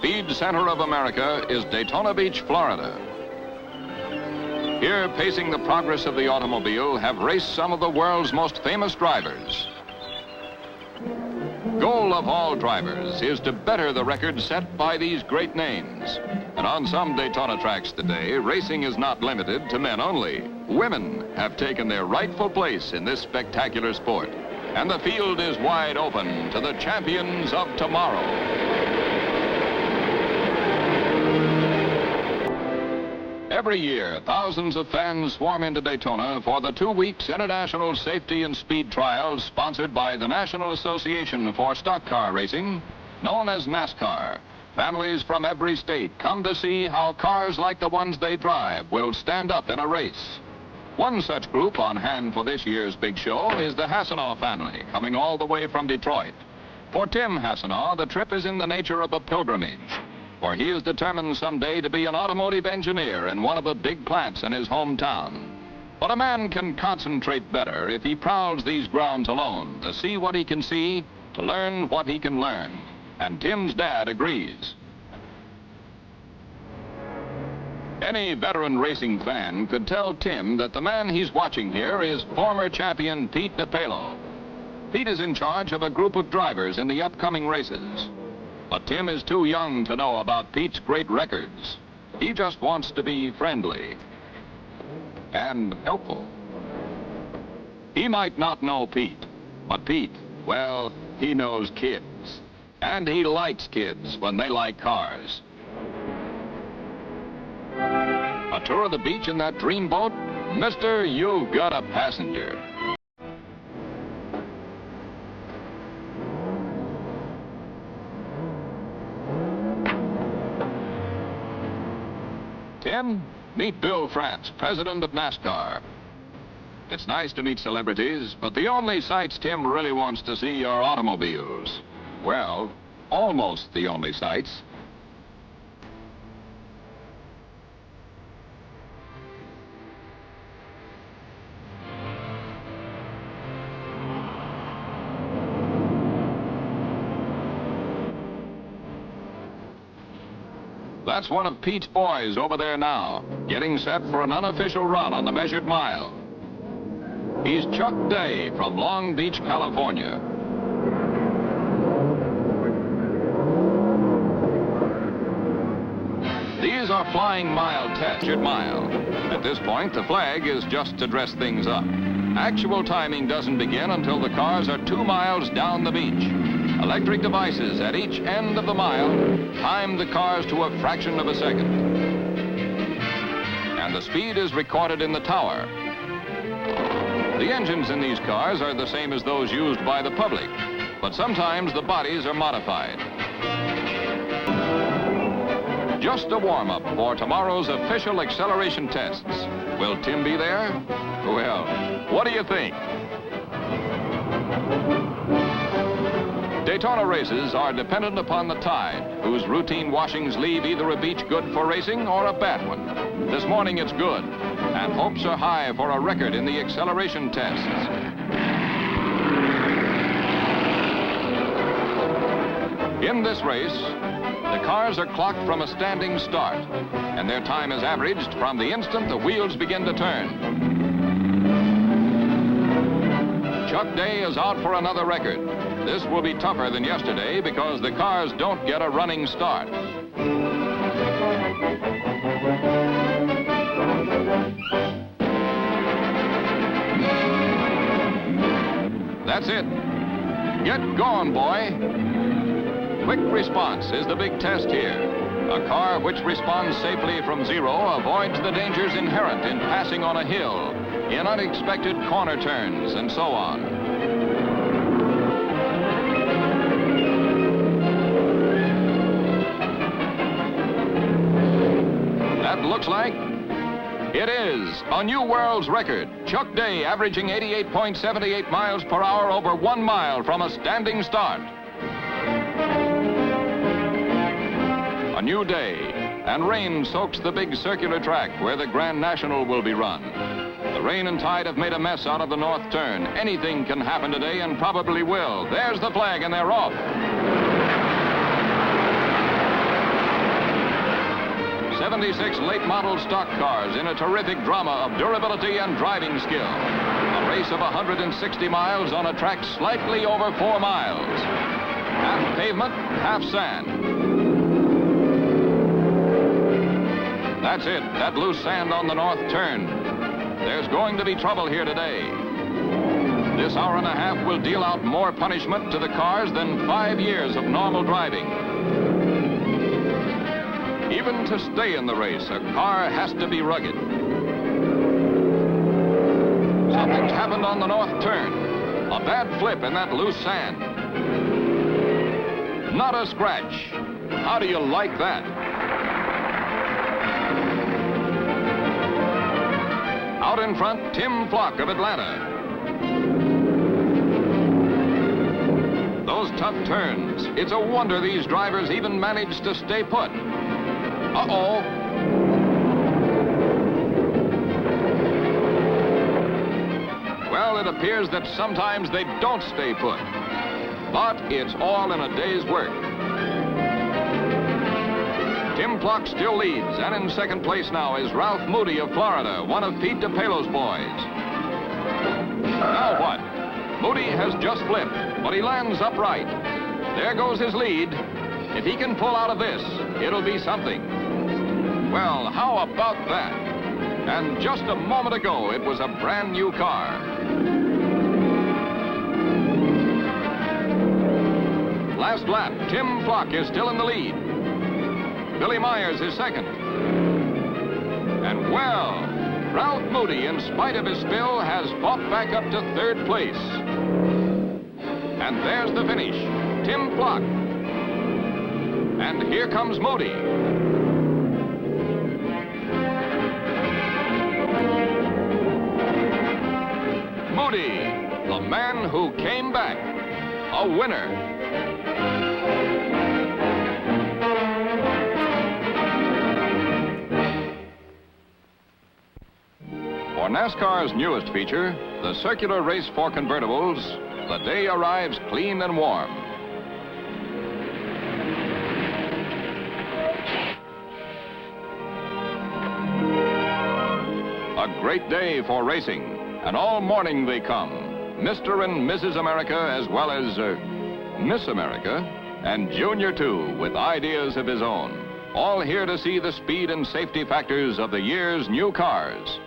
speed center of America is Daytona Beach, Florida. Here, pacing the progress of the automobile, have raced some of the world's most famous drivers. Goal of all drivers is to better the record set by these great names. And on some Daytona tracks today, racing is not limited to men only. Women have taken their rightful place in this spectacular sport. And the field is wide open to the champions of tomorrow. Every year, thousands of fans swarm into Daytona for the 2 weeks International Safety and Speed Trials sponsored by the National Association for Stock Car Racing, known as NASCAR. Families from every state come to see how cars like the ones they drive will stand up in a race. One such group on hand for this year's big show is the Hasanaugh family, coming all the way from Detroit. For Tim Hasanaugh, the trip is in the nature of a pilgrimage, for he is determined someday to be an automotive engineer in one of the big plants in his hometown. But a man can concentrate better if he prowls these grounds alone, to see what he can see, to learn what he can learn. And Tim's dad agrees. Any veteran racing fan could tell Tim that the man he's watching here is former champion Pete DePalo. Pete is in charge of a group of drivers in the upcoming races. But Tim is too young to know about Pete's great records. He just wants to be friendly and helpful. He might not know Pete, but Pete, well, he knows kids. And he likes kids when they like cars. A tour of the beach in that dreamboat? Mister, you've got a passenger. Tim, meet Bill France, president of NASCAR. It's nice to meet celebrities, but the only sights Tim really wants to see are automobiles. Well, almost the only sights. That's one of Pete's boys over there now, getting set for an unofficial run on the measured mile. He's Chuck Daigh from Long Beach, California. These are flying mile tests. At this point, the flag is just to dress things up. Actual timing doesn't begin until the cars are 2 miles down the beach. Electric devices at each end of the mile time the cars to a fraction of a second. And the speed is recorded in the tower. The engines in these cars are the same as those used by the public, but sometimes the bodies are modified. Just a warm-up for tomorrow's official acceleration tests. Will Tim be there? Well, what do you think? Daytona races are dependent upon the tide, whose routine washings leave either a beach good for racing or a bad one. This morning it's good, and hopes are high for a record in the acceleration tests. In this race, the cars are clocked from a standing start, and their time is averaged from the instant the wheels begin to turn. Chuck Daigh is out for another record. This will be tougher than yesterday because the cars don't get a running start. That's it. Get going, boy. Quick response is the big test here. A car which responds safely from zero avoids the dangers inherent in passing on a hill, in unexpected corner turns, and so on. That looks like it is a new world's record. Chuck Daigh averaging 88.78 miles per hour over 1 mile from a standing start. A new day, and rain soaks the big circular track where the Grand National will be run. The rain and tide have made a mess out of the north turn. Anything can happen today, and probably will. There's the flag, and they're off. 76 late model stock cars in a terrific drama of durability and driving skill. A race of 160 miles on a track slightly over 4 miles. Half pavement, half sand. That's it, that loose sand on the north turn. There's going to be trouble here today. This hour and a half will deal out more punishment to the cars than 5 years of normal driving. Even to stay in the race, a car has to be rugged. Something's happened on the north turn. A bad flip in that loose sand. Not a scratch. How do you like that? Out in front, Tim Flock of Atlanta. Those tough turns. It's a wonder these drivers even manage to stay put. Uh-oh. Well, it appears that sometimes they don't stay put. But it's all in a day's work. Tim Flock still leads, and in second place now is Ralph Moody of Florida, one of Pete DePalo's boys. Now what? Moody has just flipped, but he lands upright. There goes his lead. If he can pull out of this, it'll be something. Well, how about that? And just a moment ago, it was a brand new car. Last lap, Tim Flock is still in the lead. Billy Myers is second. And well, Ralph Moody, in spite of his spill, has fought back up to third place. And there's the finish. Tim Flock. And here comes Moody. Moody, the man who came back, a winner. For NASCAR's newest feature, the circular race for convertibles, the day arrives clean and warm. A great day for racing, and all morning they come. Mr. and Mrs. America, as well as Miss America, and Junior too, with ideas of his own. All here to see the speed and safety factors of the year's new cars.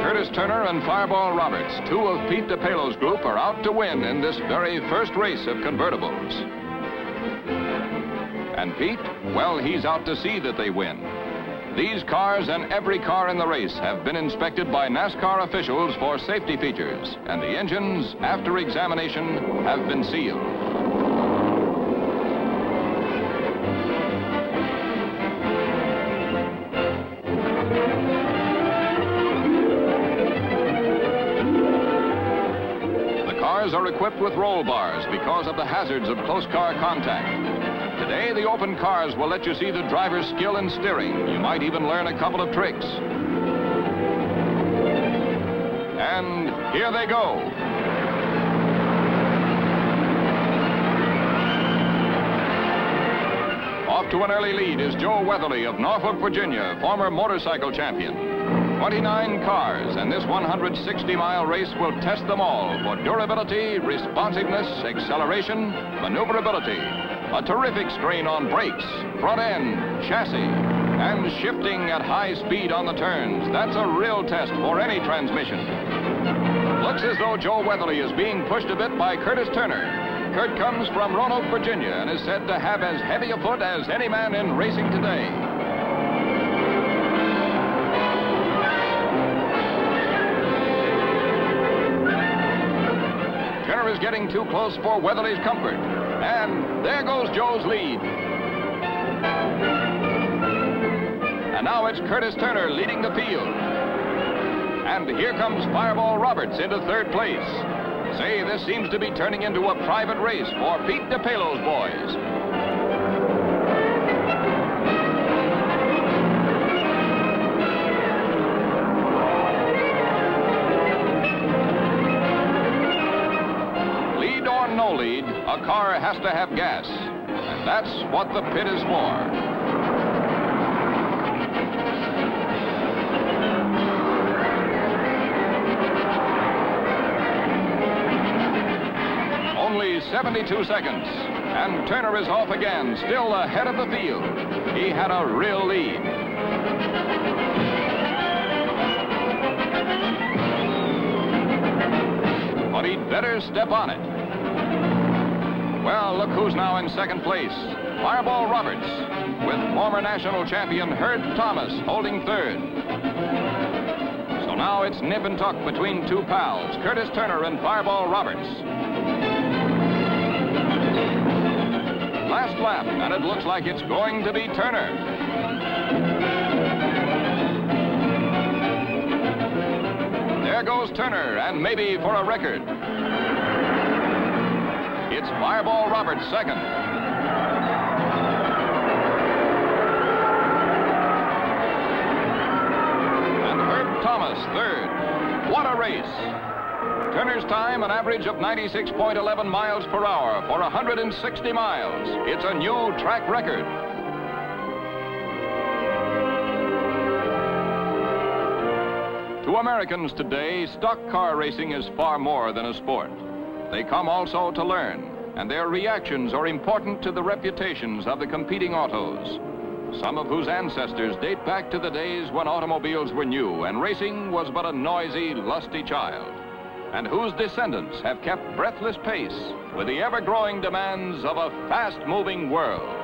Curtis Turner and Fireball Roberts, two of Pete DePalo's group, are out to win in this very first race of convertibles. And Pete, well, he's out to see that they win. These cars and every car in the race have been inspected by NASCAR officials for safety features, and the engines, after examination, have been sealed. The cars are equipped with roll bars because of the hazards of close car contact. Today, the open cars will let you see the driver's skill in steering. You might even learn a couple of tricks. And here they go. Off to an early lead is Joe Weatherly of Norfolk, Virginia, former motorcycle champion. 29 cars, and this 160-mile race will test them all for durability, responsiveness, acceleration, maneuverability. A terrific strain on brakes, front end, chassis, and shifting at high speed on the turns. That's a real test for any transmission. Looks as though Joe Weatherly is being pushed a bit by Curtis Turner. Kurt comes from Roanoke, Virginia, and is said to have as heavy a foot as any man in racing today. Turner is getting too close for Weatherly's comfort. And there goes Joe's lead. And now it's Curtis Turner leading the field. And here comes Fireball Roberts into third place. Say, this seems to be turning into a private race for Pete DePalo's boys. Lead or no lead, a a car has to have gas, and that's what the pit is for. Only 72 seconds, and Turner is off again, still ahead of the field. He had a real lead. But he'd better step on it. Well, look who's now in second place. Fireball Roberts, with former national champion Herb Thomas holding third. So now it's nip and tuck between two pals, Curtis Turner and Fireball Roberts. Last lap, and it looks like it's going to be Turner. There goes Turner, and maybe for a record. It's Fireball Roberts second. And Herb Thomas third. What a race! Turner's time, an average of 96.11 miles per hour for 160 miles. It's a new track record. To Americans today, stock car racing is far more than a sport. They come also to learn, and their reactions are important to the reputations of the competing autos, some of whose ancestors date back to the days when automobiles were new and racing was but a noisy, lusty child, and whose descendants have kept breathless pace with the ever-growing demands of a fast-moving world.